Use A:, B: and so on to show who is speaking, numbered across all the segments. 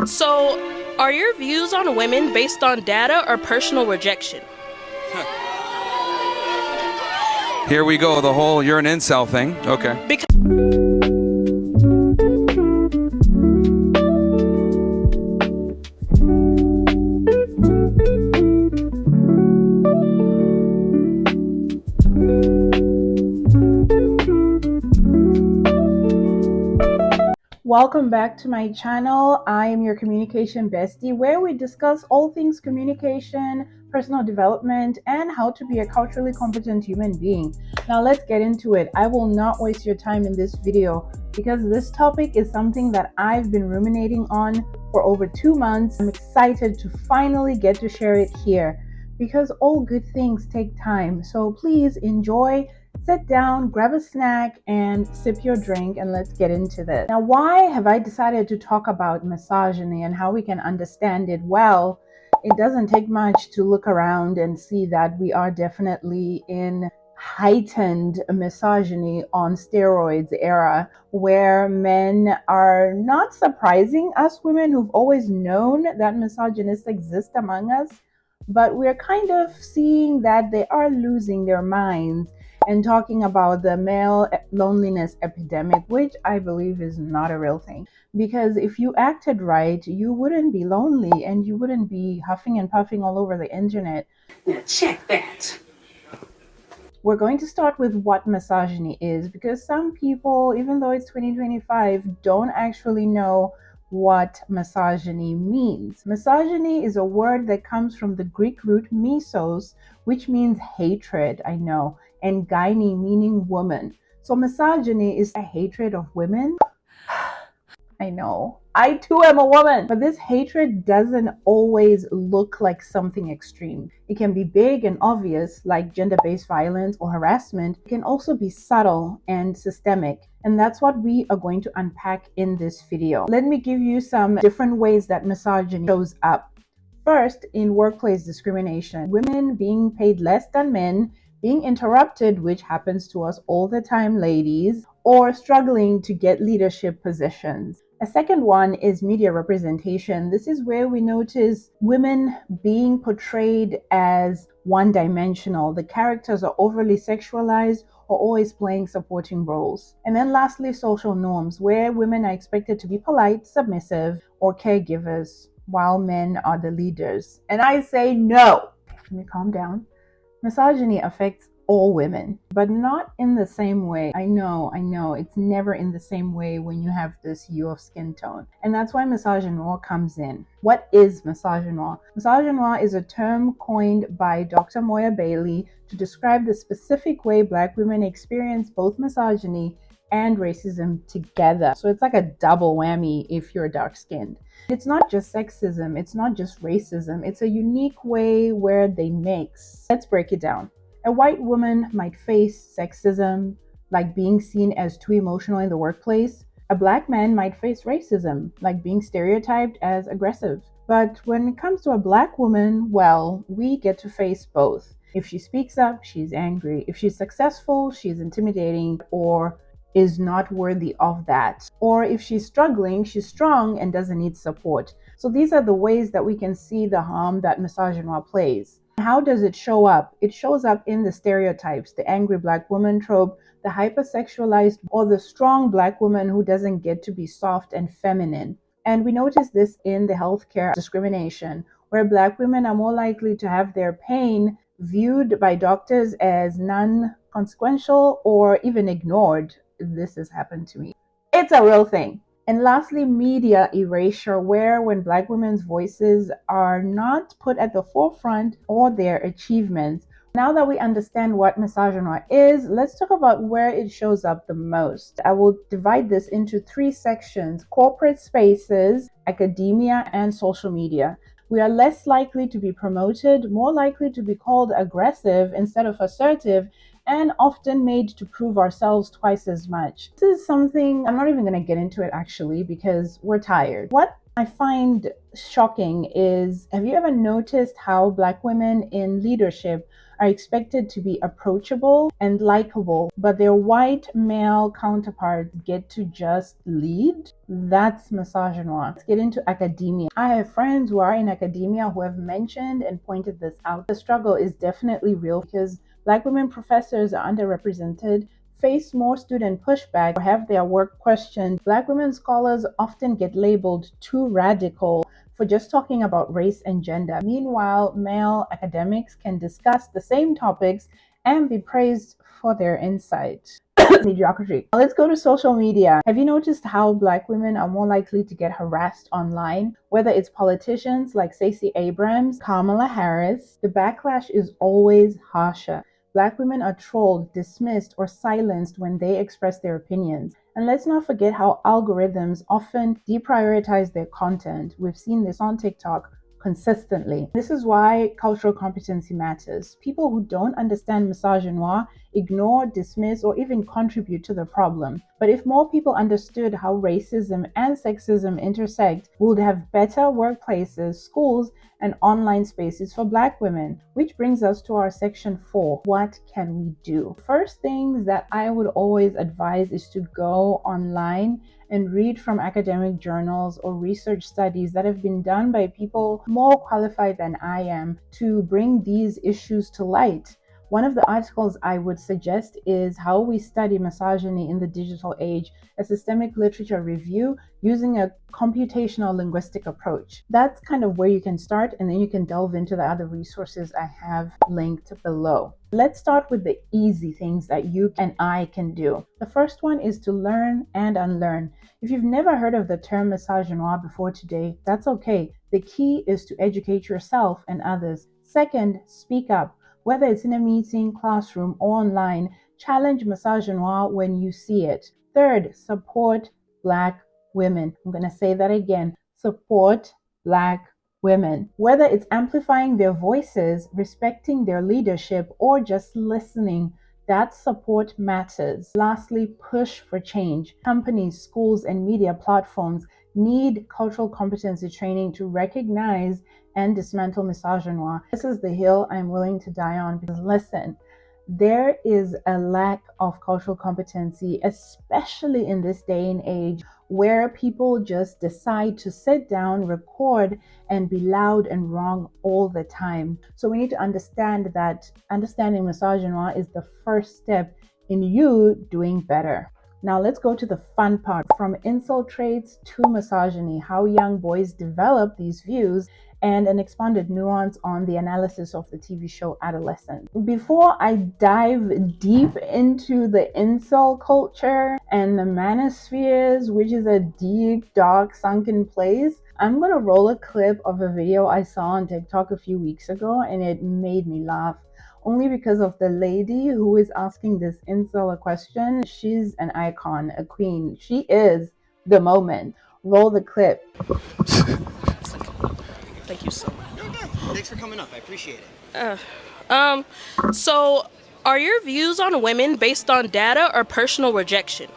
A: So, are your views on women based on data or personal rejection?
B: Here we go, the whole you're an incel thing. Okay.
A: Because
C: Welcome back to my channel. I am your communication bestie, where we discuss all things communication, personal development, and how to be a culturally competent human being. Now let's get into it. I will not waste your time in this video because this topic is something that I've been ruminating on for over 2 months. I'm excited to finally get to share it here because all good things take time. So please enjoy. Sit down, grab a snack, and sip your drink, and let's get into this. Now, why have I decided to talk about misogyny and how we can understand it? Well, it doesn't take much to look around and see that we are definitely in heightened misogyny on steroids era, where men are not surprising us women who've always known that misogynists exist among us, but we're kind of seeing that they are losing their minds and talking about the male loneliness epidemic, which I believe is not a real thing. Because if you acted right, you wouldn't be lonely and you wouldn't be huffing and puffing all over the internet.
D: Now check that.
C: We're going to start with what misogyny is, because some people, even though it's 2025, don't actually know what misogyny means. Misogyny is a word that comes from the Greek root misos, which means hatred, I know, and gyne meaning woman. So misogyny is a hatred of women. I know. I too am a woman. But this hatred doesn't always look like something extreme. It can be big and obvious, like gender-based violence or harassment. It can also be subtle and systemic. And that's what we are going to unpack in this video. Let me give you some different ways that misogyny shows up. First, in workplace discrimination, women being paid less than men, being interrupted, which happens to us all the time, ladies, or struggling to get leadership positions. A second one is media representation. This is where we notice women being portrayed as one-dimensional. The characters are overly sexualized or always playing supporting roles. And then lastly, social norms, where women are expected to be polite, submissive, or caregivers, while men are the leaders. And I say no. Let me calm down. Misogyny affects all women, but not in the same way. I know, it's never in the same way when you have this hue of skin tone. And that's why misogynoir comes in. What is misogynoir? Misogynoir is a term coined by Dr. Moya Bailey to describe the specific way Black women experience both misogyny and racism together. So it's like a double whammy if you're dark-skinned. It's not just sexism, it's not just racism, it's a unique way where they mix. Let's break it down. A white woman might face sexism, like being seen as too emotional in the workplace. A Black man might face racism, like being stereotyped as aggressive. But when it comes to a Black woman, well, we get to face both. If she speaks up, she's angry. If she's successful, she's intimidating or is not worthy of that. Or if she's struggling, she's strong and doesn't need support. So these are the ways that we can see the harm that misogynoir plays. How does it show up? It shows up in the stereotypes, the angry Black woman trope, the hypersexualized, or the strong Black woman who doesn't get to be soft and feminine. And we notice this in the healthcare discrimination, where Black women are more likely to have their pain viewed by doctors as non-consequential or even ignored. This has happened to me. It's a real thing. And lastly, media erasure, where when Black women's voices are not put at the forefront or their achievements. Now that we understand what misogynoir is, let's talk about where it shows up the most. I will divide this into 3 sections: corporate spaces, academia, and social media. We are less likely to be promoted, more likely to be called aggressive instead of assertive, and often made to prove ourselves twice as much. This is something, I'm not even going to get into it actually because we're tired. What I find shocking is, have you ever noticed how Black women in leadership are expected to be approachable and likable, but their white male counterparts get to just lead. That's misogynoir. Let's get into academia. I have friends who are in academia who have mentioned and pointed this out. The struggle is definitely real because Black women professors are underrepresented, face more student pushback, or have their work questioned. Black women scholars often get labeled too radical for just talking about race and gender. Meanwhile, male academics can discuss the same topics and be praised for their insight. Mediocrity. Now let's go to social media. Have you noticed how Black women are more likely to get harassed online? Whether it's politicians like Stacey Abrams, Kamala Harris, the backlash is always harsher. Black women are trolled, dismissed, or silenced when they express their opinions. And let's not forget how algorithms often deprioritize their content. We've seen this on TikTok consistently. This is why cultural competency matters. People who don't understand misogynoir ignore, dismiss, or even contribute to the problem. But if more people understood how racism and sexism intersect, we would have better workplaces, schools, and online spaces for Black women. Which brings us to our section 4. What can we do? First things that I would always advise is to go online and read from academic journals or research studies that have been done by people more qualified than I am to bring these issues to light. One of the articles I would suggest is How We Study Misogyny in the Digital Age, a systemic literature review using a computational linguistic approach. That's kind of where you can start, and then you can delve into the other resources I have linked below. Let's start with the easy things that you and I can do. The first one is to learn and unlearn. If you've never heard of the term misogynoir before today, that's okay. The key is to educate yourself and others. Second, speak up. Whether it's in a meeting, classroom, or online, challenge misogynoir when you see it. Third, support Black women. I'm going to say that again. Support Black women. Whether it's amplifying their voices, respecting their leadership, or just listening, that support matters. Lastly, push for change. Companies, schools, and media platforms need cultural competency training to recognize and dismantle misogynoir. This is the hill I'm willing to die on because listen, there is a lack of cultural competency, especially in this day and age where people just decide to sit down, record, and be loud and wrong all the time. So we need to understand that understanding misogynoir is the first step in you doing better. Now let's go to the fun part. From incel traits to misogyny, how young boys develop these views, and an expanded nuance on the analysis of the TV show Adolescence. Before I dive deep into the incel culture and the manospheres, which is a deep, dark, sunken place, I'm gonna roll a clip of a video I saw on TikTok a few weeks ago, and it made me laugh. Only because of the lady who is asking this incel a question. She's an icon, a queen. She is the moment. Roll the clip.
A: Thank you so much.
E: Thanks for coming up. I appreciate it.
A: So, are your views on women based on data or personal rejection?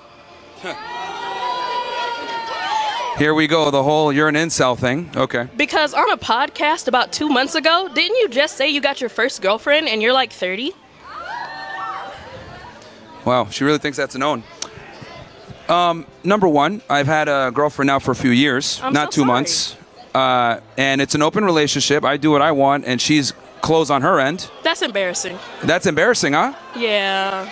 B: Here we go, the whole you're an incel thing. Okay.
A: Because on a podcast about 2 months ago, didn't you just say you got your first girlfriend and you're like 30?
B: Wow, she really thinks that's a known. Number one, I've had a girlfriend now for a few years, not
A: so
B: 2 months. And it's an open relationship. I do what I want, and she's closed on her end.
A: That's embarrassing.
B: That's embarrassing, huh?
A: Yeah.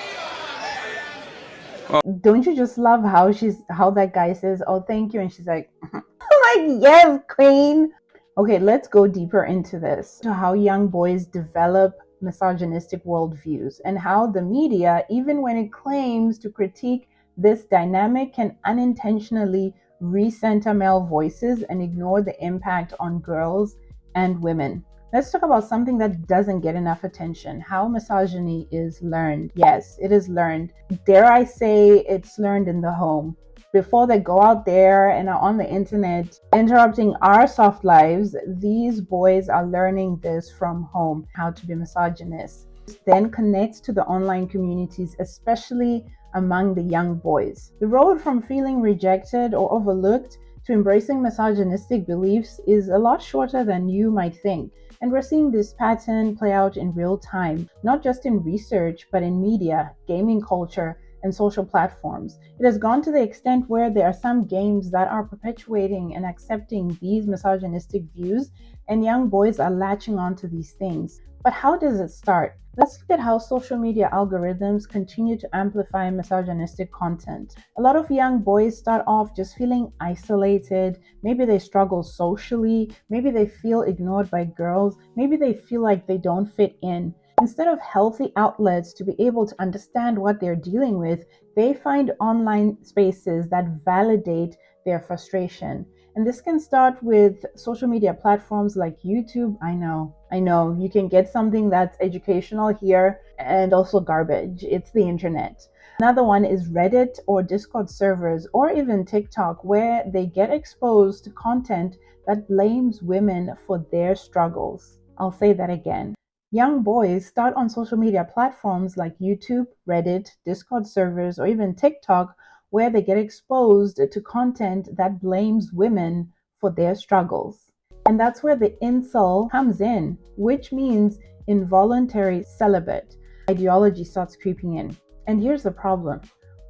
C: Don't you just love how that guy says, "Oh, thank you," and she's like, like, "Yes, queen." Okay, let's go deeper into this. To how young boys develop misogynistic worldviews and how the media, even when it claims to critique this dynamic, can unintentionally recenter male voices and ignore the impact on girls and women. Let's talk about something that doesn't get enough attention: how misogyny is learned. Yes, it is learned. Dare I say it's learned in the home. Before they go out there and are on the internet interrupting our soft lives, these boys are learning this from home, how to be misogynist. Then connects to the online communities, especially among the young boys. The road from feeling rejected or overlooked to embracing misogynistic beliefs is a lot shorter than you might think. And we're seeing this pattern play out in real time, not just in research, but in media, gaming culture, and social platforms. It has gone to the extent where there are some games that are perpetuating and accepting these misogynistic views, and young boys are latching onto these things. But how does it start? Let's look at how social media algorithms continue to amplify misogynistic content. A lot of young boys start off just feeling isolated. Maybe they struggle socially. Maybe they feel ignored by girls. Maybe they feel like they don't fit in. Instead of healthy outlets to be able to understand what they're dealing with, they find online spaces that validate their frustration. And this can start with social media platforms like YouTube. I know, you can get something that's educational here and also garbage. It's the internet. Another one is Reddit or Discord servers or even TikTok, where they get exposed to content that blames women for their struggles. I'll say that again. Young boys start on social media platforms like YouTube, Reddit, Discord servers, or even TikTok, where they get exposed to content that blames women for their struggles. And that's where the incel comes in, which means involuntary celibate. Ideology starts creeping in. And here's the problem.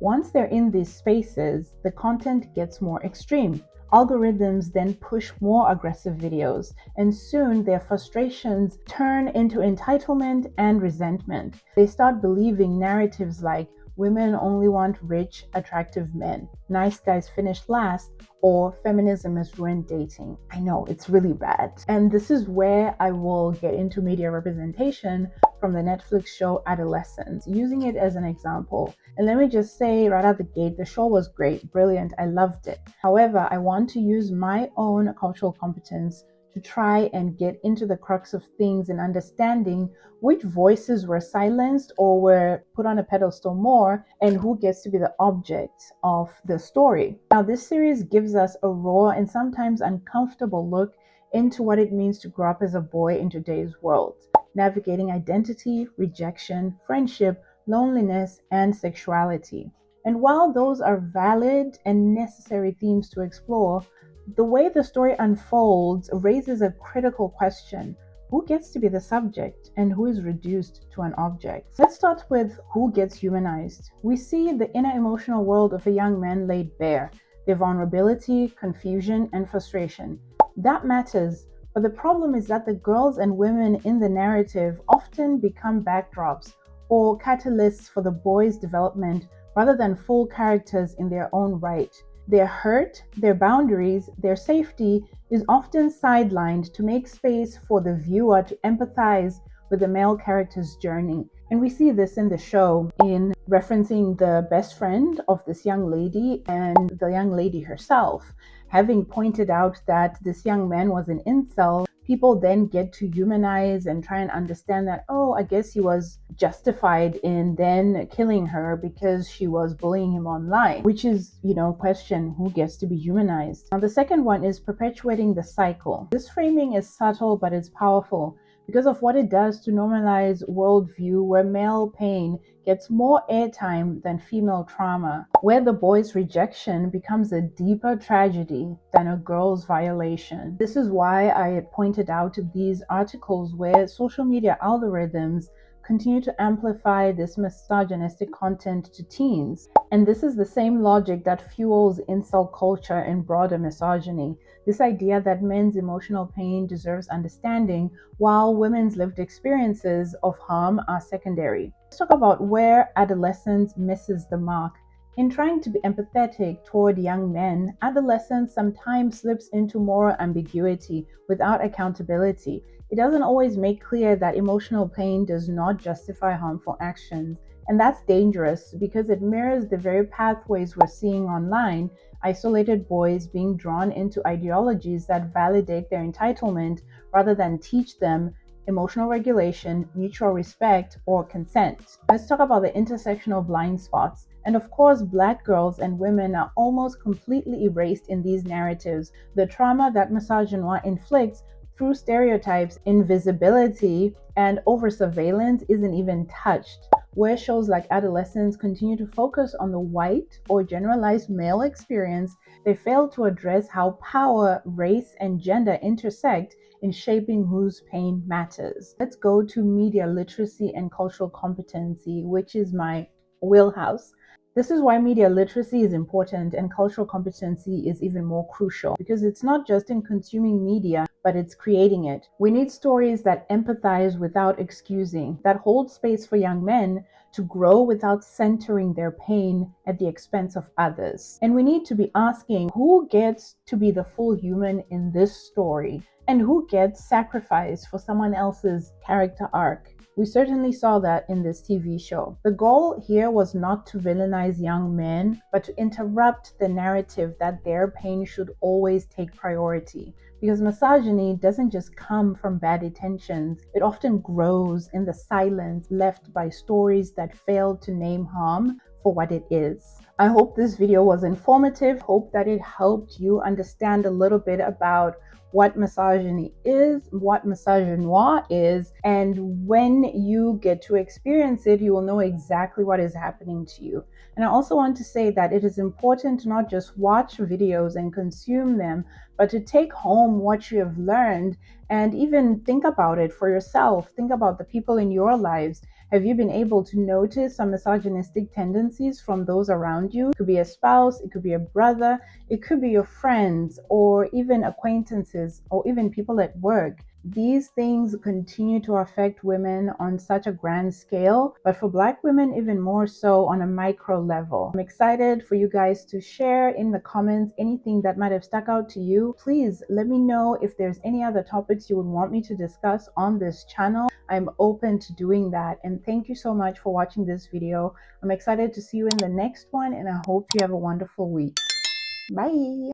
C: Once they're in these spaces, the content gets more extreme. Algorithms then push more aggressive videos, and soon their frustrations turn into entitlement and resentment. They start believing narratives like women only want rich, attractive men, nice guys finish last, or feminism has ruined dating. I know, it's really bad. And this is where I will get into media representation from the Netflix show Adolescence, using it as an example. And let me just say right out the gate, the show was great, brilliant, I loved it. However, I want to use my own cultural competence to try and get into the crux of things and understanding which voices were silenced or were put on a pedestal more, and who gets to be the object of the story. Now, this series gives us a raw and sometimes uncomfortable look into what it means to grow up as a boy in today's world, navigating identity, rejection, friendship, loneliness, and sexuality. And while those are valid and necessary themes to explore, the way the story unfolds raises a critical question. Who gets to be the subject and who is reduced to an object? Let's start with who gets humanized. We see the inner emotional world of a young man laid bare, their vulnerability, confusion, and frustration. That matters, but the problem is that the girls and women in the narrative often become backdrops or catalysts for the boys' development rather than full characters in their own right. Their hurt, their boundaries, their safety is often sidelined to make space for the viewer to empathize with the male character's journey. And we see this in the show in referencing the best friend of this young lady and the young lady herself. Having pointed out that this young man was an incel, people then get to humanize and try and understand that, oh, I guess he was justified in then killing her because she was bullying him online, which is, question who gets to be humanized. Now, the second one is perpetuating the cycle. This framing is subtle, but it's powerful because of what it does to normalize worldview where male pain gets more airtime than female trauma, where the boy's rejection becomes a deeper tragedy than a girl's violation. This is why I had pointed out these articles where social media algorithms continue to amplify this misogynistic content to teens. And this is the same logic that fuels incel culture and broader misogyny. This idea that men's emotional pain deserves understanding while women's lived experiences of harm are secondary. Let's talk about where adolescence misses the mark. In trying to be empathetic toward young men, adolescence sometimes slips into moral ambiguity without accountability. It doesn't always make clear that emotional pain does not justify harmful actions. And that's dangerous because it mirrors the very pathways we're seeing online, isolated boys being drawn into ideologies that validate their entitlement rather than teach them emotional regulation, mutual respect, or consent. Let's talk about the intersectional blind spots. And of course, Black girls and women are almost completely erased in these narratives. The trauma that misogynoir inflicts through stereotypes, invisibility, and over surveillance isn't even touched. Where shows like Adolescence continue to focus on the white or generalized male experience, they fail to address how power, race, and gender intersect in shaping whose pain matters. Let's go to media literacy and cultural competency, which is my wheelhouse. This is why media literacy is important and cultural competency is even more crucial, because it's not just in consuming media, but it's creating it. We need stories that empathize without excusing, that hold space for young men to grow without centering their pain at the expense of others. And we need to be asking, who gets to be the full human in this story? And who gets sacrificed for someone else's character arc? We certainly saw that in this TV show. The goal here was not to villainize young men, but to interrupt the narrative that their pain should always take priority. Because misogyny doesn't just come from bad intentions, it often grows in the silence left by stories that fail to name harm for what it is. I hope this video was informative. Hope that it helped you understand a little bit about what misogyny is, what misogynoir is, and when you get to experience it, you will know exactly what is happening to you. And I also want to say that it is important to not just watch videos and consume them, but to take home what you have learned and even think about it for yourself. Think about the people in your lives. Have you been able to notice some misogynistic tendencies from those around you? It could be a spouse, it could be a brother, it could be your friends, or even acquaintances, or even people at work. These things continue to affect women on such a grand scale, but for Black women, even more so on a micro level. I'm excited for you guys to share in the comments anything that might have stuck out to you. Please let me know if there's any other topics you would want me to discuss on this channel. I'm open to doing that. And thank you so much for watching this video. I'm excited to see you in the next one, and I hope you have a wonderful week. Bye.